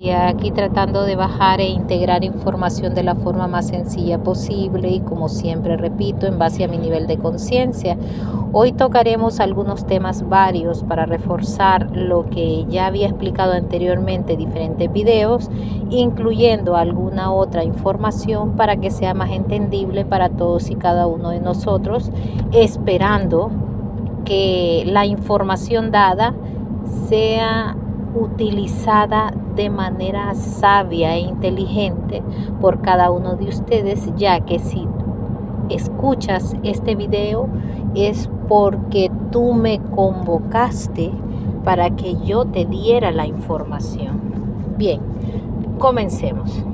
Y aquí tratando de bajar e integrar información de la forma más sencilla posible y, como siempre repito, en base a mi nivel de conciencia. Hoy tocaremos algunos temas varios para reforzar lo que ya había explicado anteriormente en diferentes videos, incluyendo alguna otra información para que sea más entendible para todos y cada uno de nosotros, esperando que la información dada sea utilizada de manera sabia e inteligente por cada uno de ustedes, ya que si escuchas este video es porque tú me convocaste para que yo te diera la información. Bien, comencemos.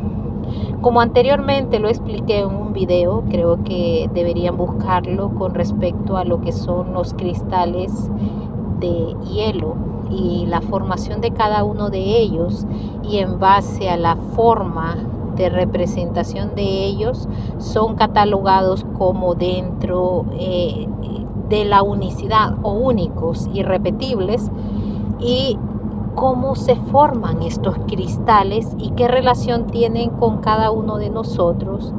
Como anteriormente lo expliqué en un video, creo que deberían buscarlo con respecto a lo que son los cristales de hielo y la formación de cada uno de ellos, y en base a la forma de representación de ellos son catalogados como dentro de la unicidad o únicos, irrepetibles, y cómo se forman estos cristales y qué relación tienen con cada uno de nosotros.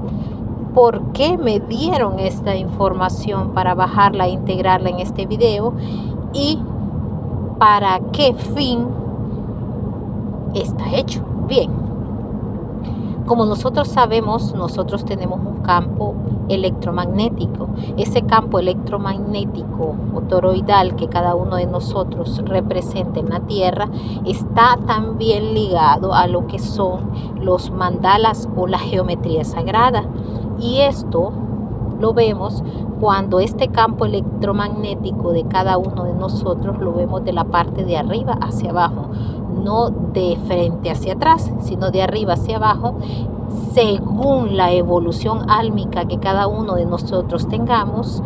¿Por qué me dieron esta información para bajarla e integrarla en este video? Y ¿para qué fin está hecho? Bien, como nosotros sabemos, nosotros tenemos un campo electromagnético. Ese campo electromagnético o toroidal que cada uno de nosotros representa en la Tierra está también ligado a lo que son los mandalas o la geometría sagrada. Y esto lo vemos cuando este campo electromagnético de cada uno de nosotros lo vemos de la parte de arriba hacia abajo, no de frente hacia atrás, sino de arriba hacia abajo, según la evolución álmica que cada uno de nosotros tengamos,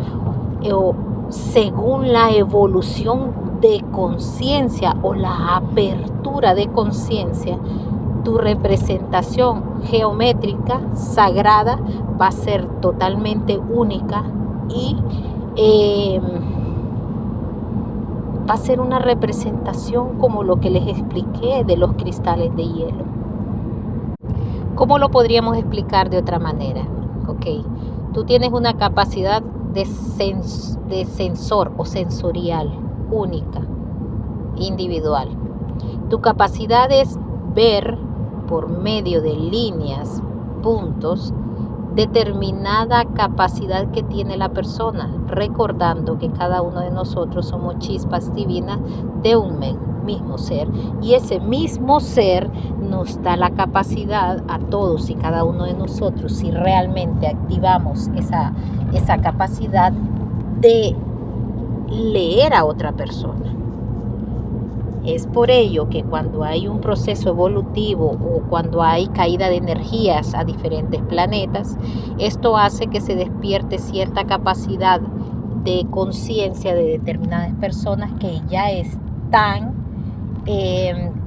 o según la evolución de conciencia o la apertura de conciencia. Tu representación geométrica sagrada va a ser totalmente única y va a ser una representación como lo que les expliqué de los cristales de hielo. ¿Cómo lo podríamos explicar de otra manera? Ok, tú tienes una capacidad de sensor o sensorial única, individual. Tu capacidad es ver por medio de líneas, puntos, determinada capacidad que tiene la persona, recordando que cada uno de nosotros somos chispas divinas de un mismo ser, y ese mismo ser nos da la capacidad a todos y cada uno de nosotros, si realmente activamos esa capacidad, de leer a otra persona. Es por ello que cuando hay un proceso evolutivo o cuando hay caída de energías a diferentes planetas, esto hace que se despierte cierta capacidad de conciencia de determinadas personas que ya están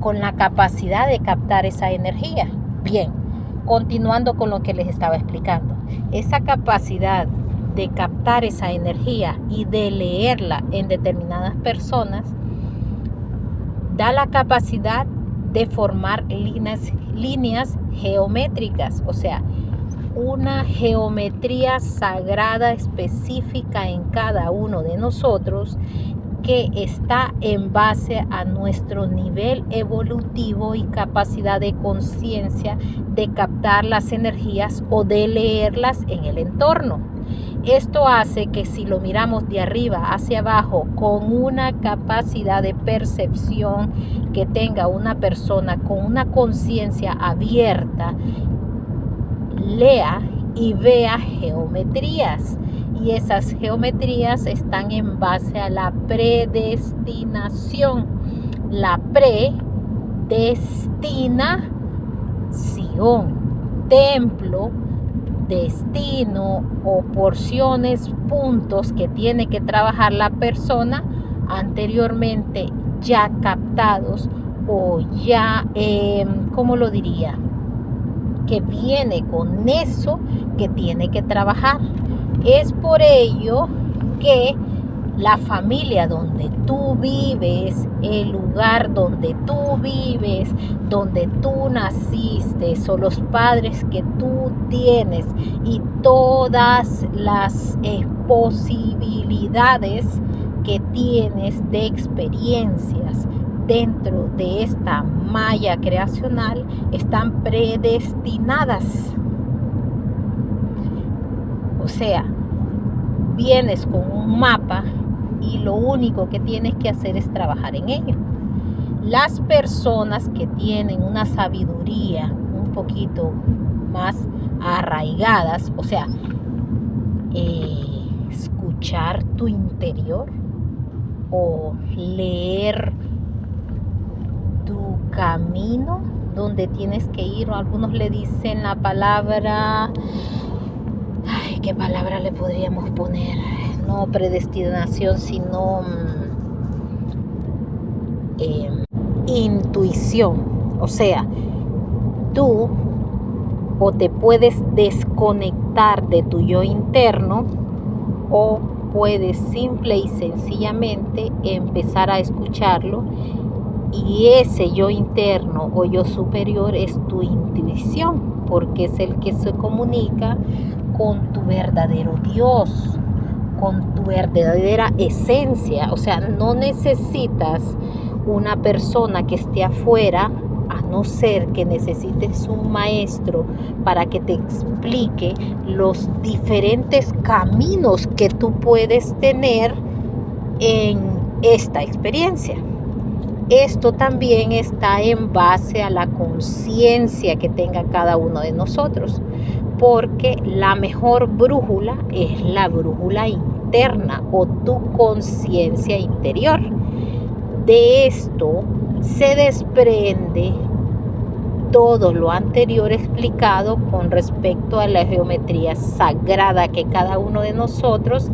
con la capacidad de captar esa energía. Bien, continuando con lo que les estaba explicando, esa capacidad de captar esa energía y de leerla en determinadas personas da la capacidad de formar líneas geométricas, o sea, una geometría sagrada específica en cada uno de nosotros, que está en base a nuestro nivel evolutivo y capacidad de conciencia de captar las energías o de leerlas en el entorno. Esto hace que si lo miramos de arriba hacia abajo con una capacidad de percepción que tenga una persona con una conciencia abierta, lea y vea geometrías. Y esas geometrías están en base a la predestinación. La predestinación, templo, destino o porciones, puntos que tiene que trabajar la persona anteriormente ya captados o ya, ¿cómo lo diría? Que viene con eso que tiene que trabajar. Es por ello que la familia donde tú vives, el lugar donde tú vives, donde tú naciste, o los padres que tú tienes y todas las posibilidades que tienes de experiencias dentro de esta malla creacional están predestinadas. O sea, vienes con un mapa y lo único que tienes que hacer es trabajar en ello. Las personas que tienen una sabiduría un poquito más arraigadas, o sea, escuchar tu interior o leer tu camino donde tienes que ir, o algunos le dicen la palabra, ¿qué palabra le podríamos poner? No predestinación, sino intuición. O sea, tú o te puedes desconectar de tu yo interno, o puedes simple y sencillamente empezar a escucharlo, y ese yo interno o yo superior es tu intuición, porque es el que se comunica con tu verdadero Dios, con tu verdadera esencia. O sea, no necesitas una persona que esté afuera, a no ser que necesites un maestro para que te explique los diferentes caminos que tú puedes tener en esta experiencia. Esto también está en base a la conciencia que tenga cada uno de nosotros, porque la mejor brújula es la brújula interna o tu conciencia interior. De esto se desprende todo lo anterior explicado con respecto a la geometría sagrada que cada uno de nosotros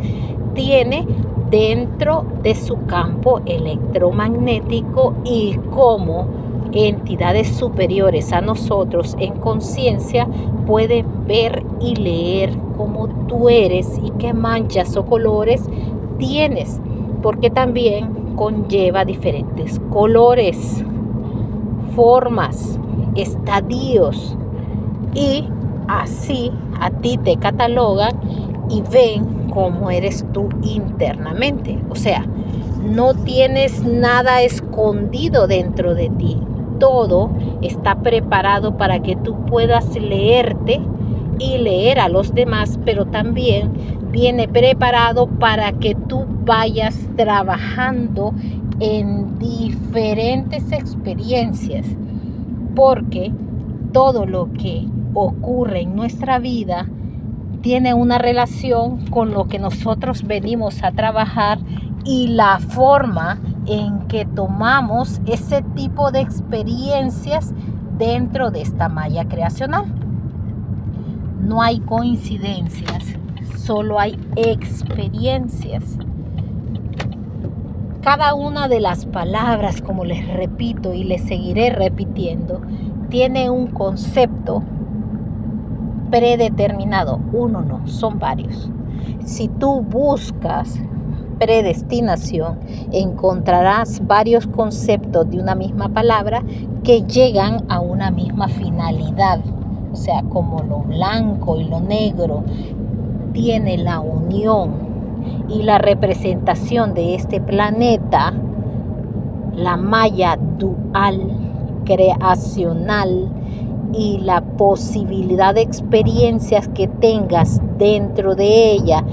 tiene dentro de su campo electromagnético, y cómo entidades superiores a nosotros en conciencia pueden ver y leer cómo tú eres y qué manchas o colores tienes, porque también conlleva diferentes colores, formas, estadios, y así a ti te catalogan y ven cómo eres tú internamente. O sea, no tienes nada escondido dentro de ti. Todo está preparado para que tú puedas leerte y leer a los demás, pero también viene preparado para que tú vayas trabajando en diferentes experiencias, porque todo lo que ocurre en nuestra vida tiene una relación con lo que nosotros venimos a trabajar y la forma en que tomamos ese tipo de experiencias dentro de esta malla creacional. No hay coincidencias, solo hay experiencias. Cada una de las palabras, como les repito y les seguiré repitiendo, tiene un concepto predeterminado. Uno no, son varios. Si tú buscas predestinación, encontrarás varios conceptos de una misma palabra que llegan a una misma finalidad. O sea, como lo blanco y lo negro tiene la unión y la representación de este planeta, la malla dual creacional, y la posibilidad de experiencias que tengas dentro de ella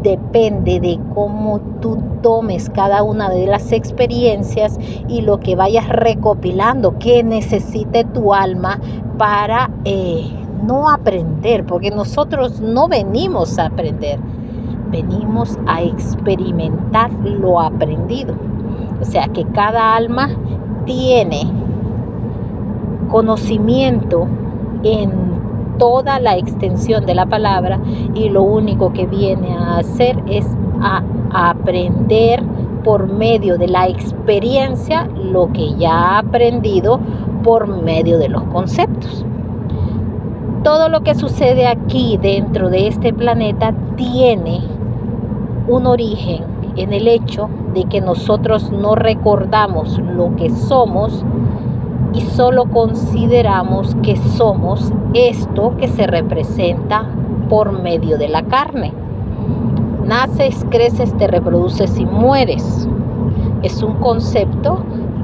depende de cómo tú tomes cada una de las experiencias y lo que vayas recopilando que necesite tu alma para no aprender, porque nosotros no venimos a aprender, venimos a experimentar lo aprendido. O sea que cada alma tiene conocimiento en toda la extensión de la palabra, y lo único que viene a hacer es a aprender por medio de la experiencia lo que ya ha aprendido por medio de los conceptos. Todo lo que sucede aquí dentro de este planeta tiene un origen en el hecho de que nosotros no recordamos lo que somos y solo consideramos que somos esto que se representa por medio de la carne. Naces, creces, te reproduces y mueres. Es un concepto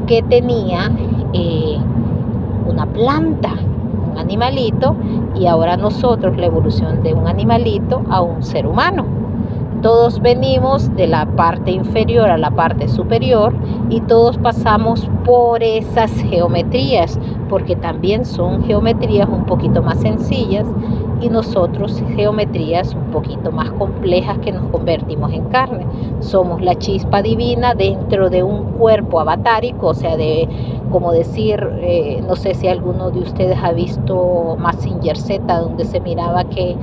que tenía una planta, un animalito, y ahora nosotros la evolución de un animalito a un ser humano. Todos venimos de la parte inferior a la parte superior y todos pasamos por esas geometrías, porque también son geometrías un poquito más sencillas y nosotros geometrías un poquito más complejas que nos convertimos en carne. Somos la chispa divina dentro de un cuerpo avatárico, o sea, como decir, no sé si alguno de ustedes ha visto Mazinger Z, donde se miraba que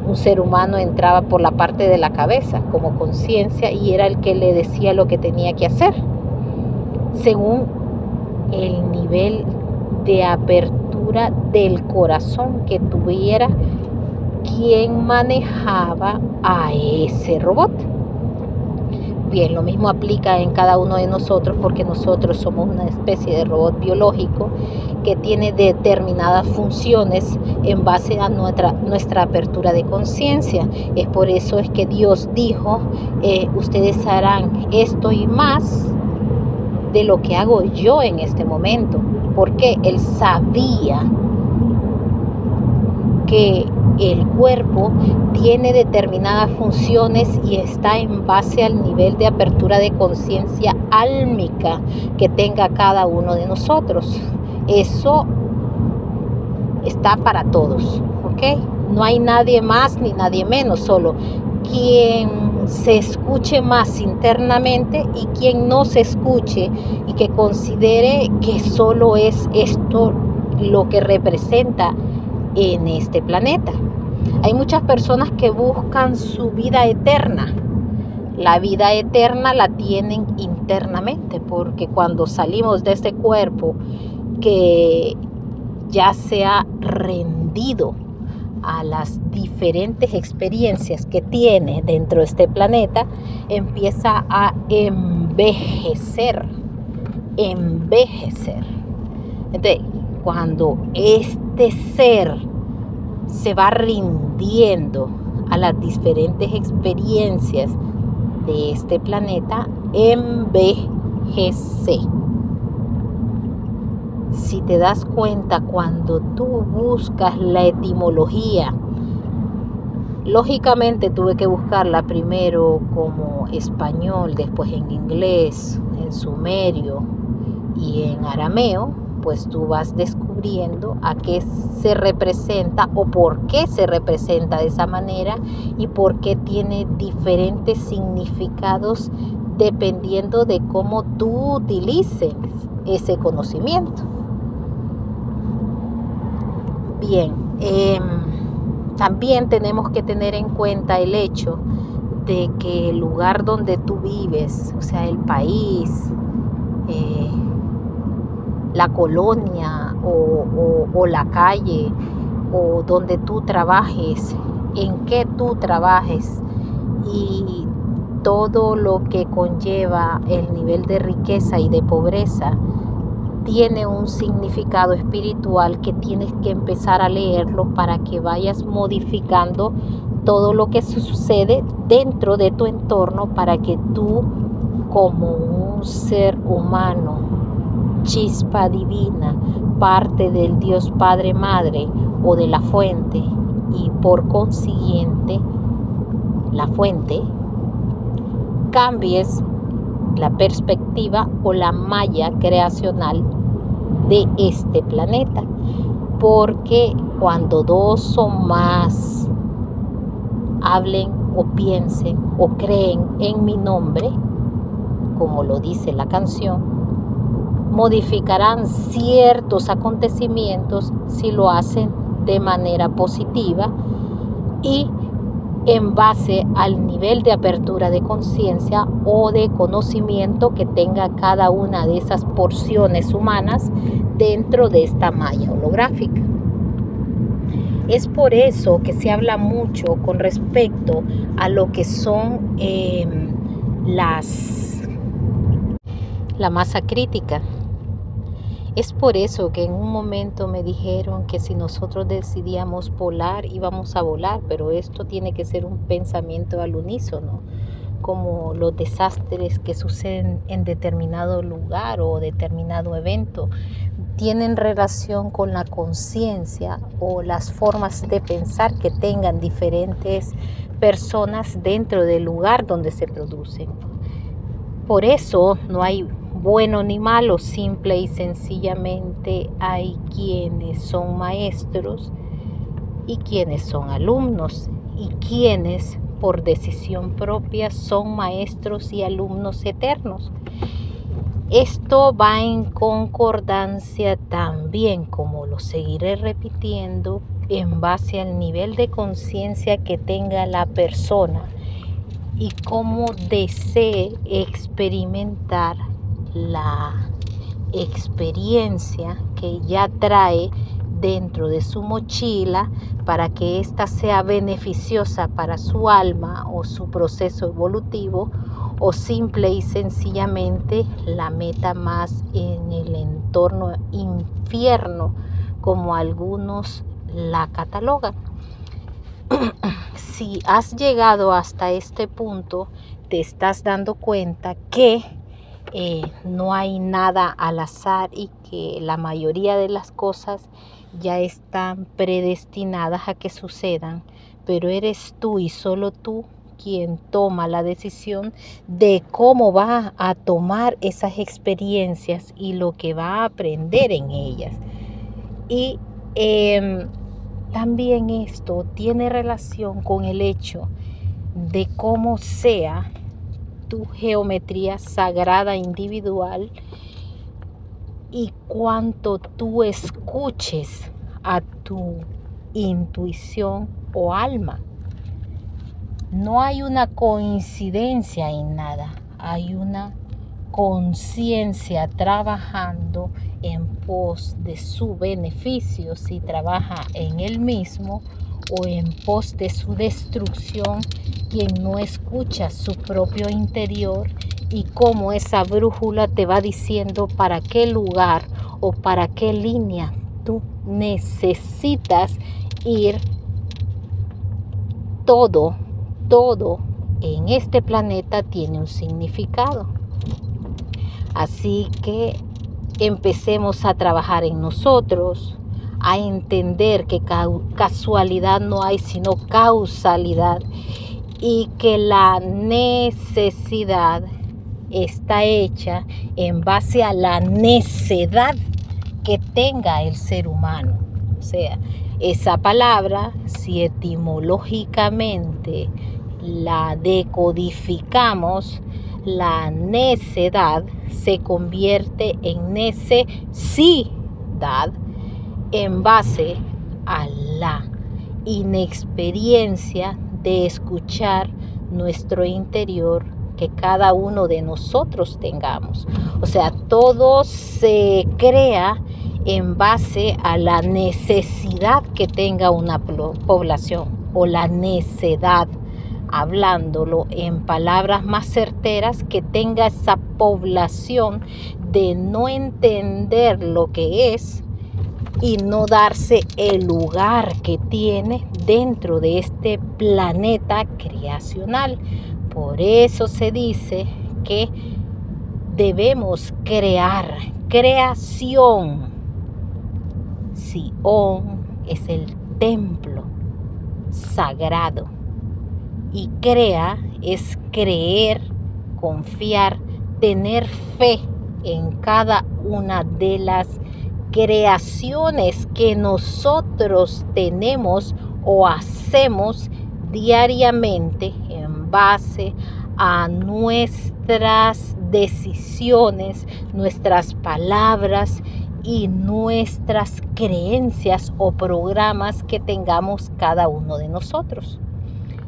un ser humano entraba por la parte de la cabeza como conciencia y era el que le decía lo que tenía que hacer, según el nivel de apertura del corazón que tuviera quien manejaba a ese robot. Bien, lo mismo aplica en cada uno de nosotros, porque nosotros somos una especie de robot biológico que tiene determinadas funciones en base a nuestra apertura de conciencia. Es por eso es que Dios dijo, ustedes harán esto y más de lo que hago yo en este momento, porque Él sabía que el cuerpo tiene determinadas funciones y está en base al nivel de apertura de conciencia álmica que tenga cada uno de nosotros. Eso está para todos, ¿ok? No hay nadie más ni nadie menos, solo quien se escuche más internamente y quien no se escuche y que considere que solo es esto lo que representa en este planeta. Hay muchas personas que buscan su vida eterna. La vida eterna la tienen internamente, porque cuando salimos de este cuerpo que ya se ha rendido a las diferentes experiencias que tiene dentro de este planeta, empieza a envejecer. Entonces, cuando este ser se va rindiendo a las diferentes experiencias de este planeta, envejece. Si te das cuenta, cuando tú buscas la etimología, lógicamente tuve que buscarla primero como español, después en inglés, en sumerio y en arameo, pues tú vas descubriendo a qué se representa o por qué se representa de esa manera y por qué tiene diferentes significados dependiendo de cómo tú utilices ese conocimiento. Bien, también tenemos que tener en cuenta el hecho de que el lugar donde tú vives, o sea, el país, la colonia o la calle o donde tú trabajes, en qué tú trabajes y todo lo que conlleva el nivel de riqueza y de pobreza tiene un significado espiritual que tienes que empezar a leerlo para que vayas modificando todo lo que sucede dentro de tu entorno, para que tú, como un ser humano, chispa divina, parte del Dios Padre Madre o de la fuente, y por consiguiente la fuente, cambies la perspectiva o la malla creacional de este planeta, porque cuando dos o más hablen o piensen o creen en mi nombre, como lo dice la canción, modificarán ciertos acontecimientos si lo hacen de manera positiva y en base al nivel de apertura de conciencia o de conocimiento que tenga cada una de esas porciones humanas dentro de esta malla holográfica. Es por eso que se habla mucho con respecto a lo que son la masa crítica. Es por eso que en un momento me dijeron que si nosotros decidíamos volar, íbamos a volar, pero esto tiene que ser un pensamiento al unísono, como los desastres que suceden en determinado lugar o determinado evento tienen relación con la conciencia o las formas de pensar que tengan diferentes personas dentro del lugar donde se producen. Por eso no hay bueno ni malo, simple y sencillamente hay quienes son maestros y quienes son alumnos y quienes por decisión propia son maestros y alumnos eternos. Esto va en concordancia también, como lo seguiré repitiendo, en base al nivel de conciencia que tenga la persona y cómo desee experimentar la experiencia que ya trae dentro de su mochila para que ésta sea beneficiosa para su alma o su proceso evolutivo, o simple y sencillamente la meta más en el entorno infierno, como algunos la catalogan. Si has llegado hasta este punto, te estás dando cuenta que no hay nada al azar y que la mayoría de las cosas ya están predestinadas a que sucedan, pero eres tú y solo tú quien toma la decisión de cómo va a tomar esas experiencias y lo que va a aprender en ellas. Y también esto tiene relación con el hecho de cómo sea tu geometría sagrada individual y cuánto tú escuches a tu intuición o alma. No hay una coincidencia en nada, hay una conciencia trabajando en pos de su beneficio si trabaja en él mismo, o en pos de su destrucción quien no escucha su propio interior, y cómo esa brújula te va diciendo para qué lugar o para qué línea tú necesitas ir. Todo en este planeta tiene un significado. Así que empecemos a trabajar en nosotros, a entender que casualidad no hay sino causalidad, y que la necesidad está hecha en base a la necedad que tenga el ser humano. O sea, esa palabra, si etimológicamente la decodificamos, la necedad se convierte en necesidad en base a la inexperiencia de escuchar nuestro interior que cada uno de nosotros tengamos. O sea, todo se crea en base a la necesidad que tenga una población, o la necedad, hablándolo en palabras más certeras, que tenga esa población de no entender lo que es y no darse el lugar que tiene dentro de este planeta creacional. Por eso se dice que debemos crear, creación. Sion es el templo sagrado y crea es creer, confiar, tener fe en cada una de las creaciones que nosotros tenemos o hacemos diariamente en base a nuestras decisiones, nuestras palabras y nuestras creencias o programas que tengamos cada uno de nosotros.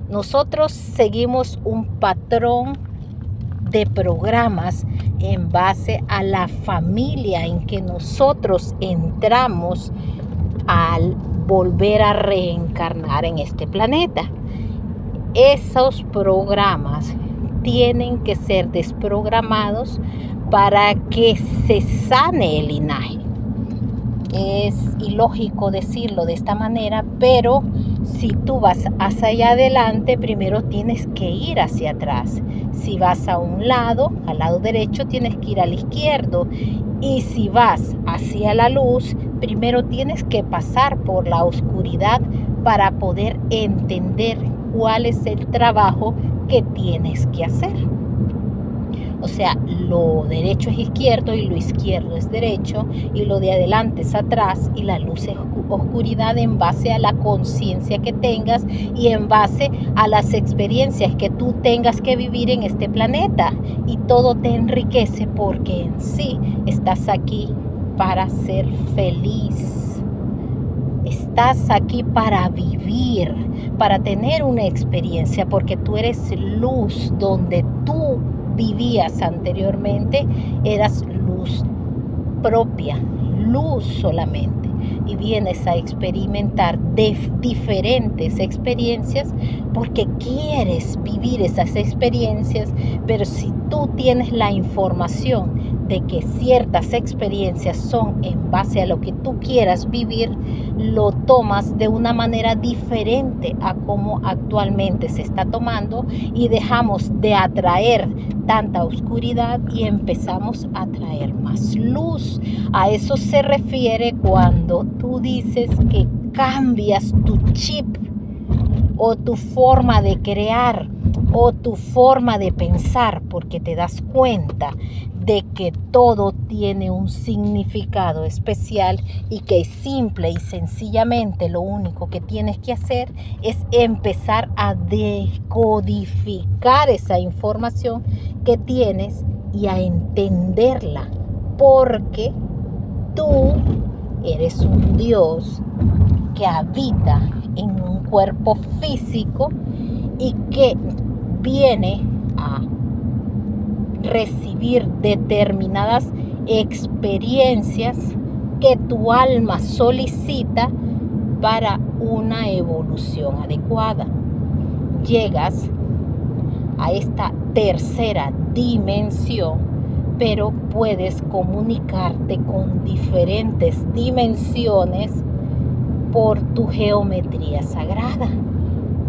Nosotros seguimos un patrón de programas en base a la familia en que nosotros entramos al volver a reencarnar en este planeta. Esos programas tienen que ser desprogramados para que se sane el linaje. Es ilógico decirlo de esta manera, pero si tú vas hacia allá adelante, primero tienes que ir hacia atrás. Si vas a un lado, al lado derecho, tienes que ir al izquierdo. Y si vas hacia la luz, primero tienes que pasar por la oscuridad para poder entender cuál es el trabajo que tienes que hacer. O sea, lo derecho es izquierdo y lo izquierdo es derecho y lo de adelante es atrás y la luz es oscuridad en base a la conciencia que tengas y en base a las experiencias que tú tengas que vivir en este planeta. Y todo te enriquece porque en sí estás aquí para ser feliz. Estás aquí para vivir, para tener una experiencia, porque tú eres luz donde tú vivías anteriormente, eras luz propia, luz solamente, y vienes a experimentar diferentes experiencias porque quieres vivir esas experiencias. Pero si tú tienes la información de que ciertas experiencias son en base a lo que tú quieras vivir, lo tomas de una manera diferente a como actualmente se está tomando y dejamos de atraer tanta oscuridad y empezamos a traer más luz. A eso se refiere cuando tú dices que cambias tu chip o tu forma de crear o tu forma de pensar, porque te das cuenta de que todo tiene un significado especial y que simple y sencillamente lo único que tienes que hacer es empezar a decodificar esa información que tienes y a entenderla, porque tú eres un Dios que habita en un cuerpo físico y que viene a recibir determinadas experiencias que tu alma solicita para una evolución adecuada. Llegas a esta tercera dimensión, pero puedes comunicarte con diferentes dimensiones por tu geometría sagrada.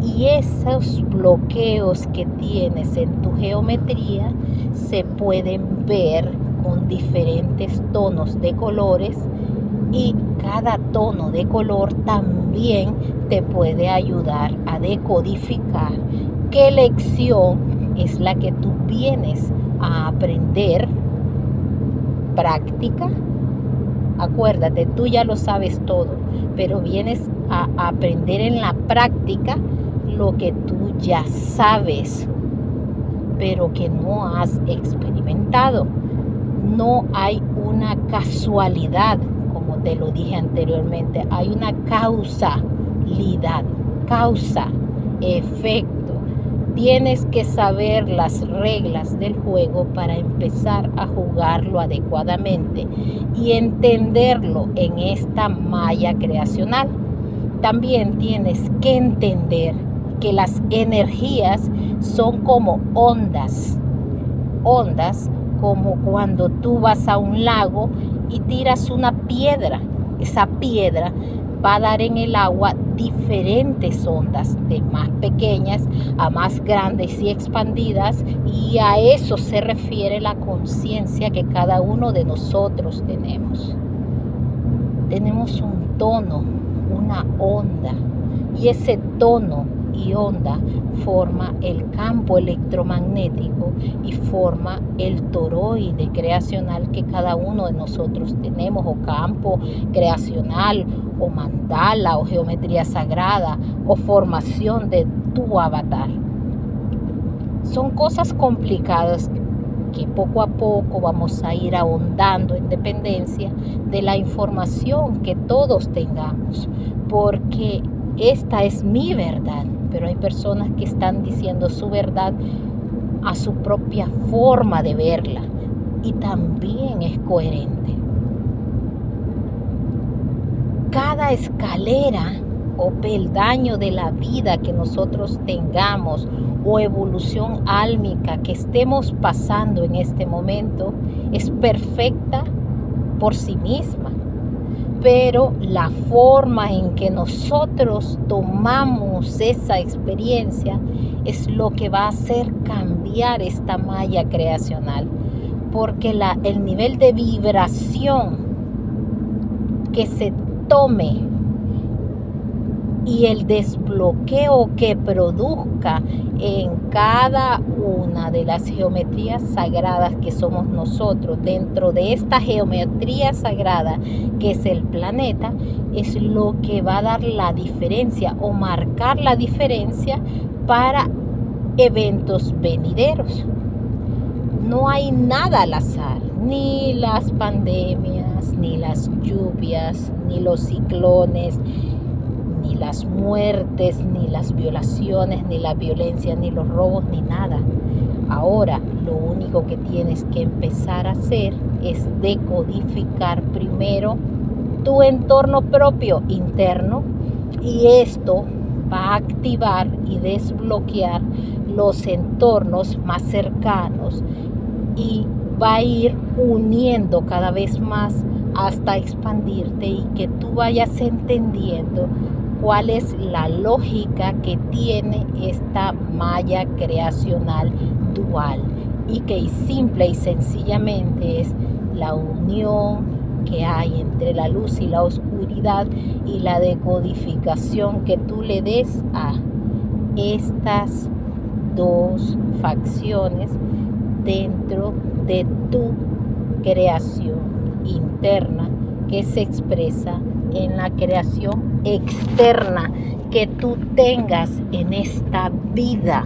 Y esos bloqueos que tienes en tu geometría se pueden ver con diferentes tonos de colores, y cada tono de color también te puede ayudar a decodificar qué lección es la que tú vienes a aprender. Práctica. Acuérdate, tú ya lo sabes todo, pero vienes a aprender en la práctica lo que tú ya sabes, pero que no has experimentado. No hay una casualidad, como te lo dije anteriormente, hay una causalidad, causa, efecto. Tienes que saber las reglas del juego para empezar a jugarlo adecuadamente y entenderlo en esta malla creacional. También tienes que entender que las energías son como ondas. Ondas como cuando tú vas a un lago y tiras una piedra. Esa piedra va a dar en el agua diferentes ondas, de más pequeñas a más grandes y expandidas, y a eso se refiere la conciencia que cada uno de nosotros tenemos. Tenemos un tono, una onda, y ese tono y onda forma el campo electromagnético y forma el toroide creacional que cada uno de nosotros tenemos, o campo creacional, o mandala, o geometría sagrada, o formación de tu avatar. Son cosas complicadas que poco a poco vamos a ir ahondando en dependencia de la información que todos tengamos, porque esta es mi verdad, pero hay personas que están diciendo su verdad a su propia forma de verla, y también es coherente. Cada escalera o peldaño de la vida que nosotros tengamos o evolución álmica que estemos pasando en este momento es perfecta por sí misma, pero la forma en que nosotros tomamos esa experiencia es lo que va a hacer cambiar esta malla creacional, porque el nivel de vibración que se tome y el desbloqueo que produzca en cada una de las geometrías sagradas que somos nosotros, dentro de esta geometría sagrada que es el planeta, es lo que va a dar la diferencia o marcar la diferencia para eventos venideros. No hay nada al azar, ni las pandemias, ni las lluvias, ni los ciclones, ni las muertes, ni las violaciones, ni la violencia, ni los robos, ni nada. Ahora, lo único que tienes que empezar a hacer es decodificar primero tu entorno propio interno, y esto va a activar y desbloquear los entornos más cercanos y va a ir uniendo cada vez más hasta expandirte y que tú vayas entendiendo cuál es la lógica que tiene esta malla creacional dual, y que simple y sencillamente es la unión que hay entre la luz y la oscuridad, y la decodificación que tú le des a estas dos facciones dentro de tu creación interna, que se expresa en la creación externa que tú tengas en esta vida,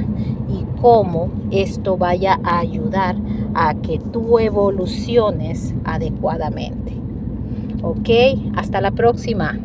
y cómo esto vaya a ayudar a que tú evoluciones adecuadamente. ¿Ok? Hasta la próxima.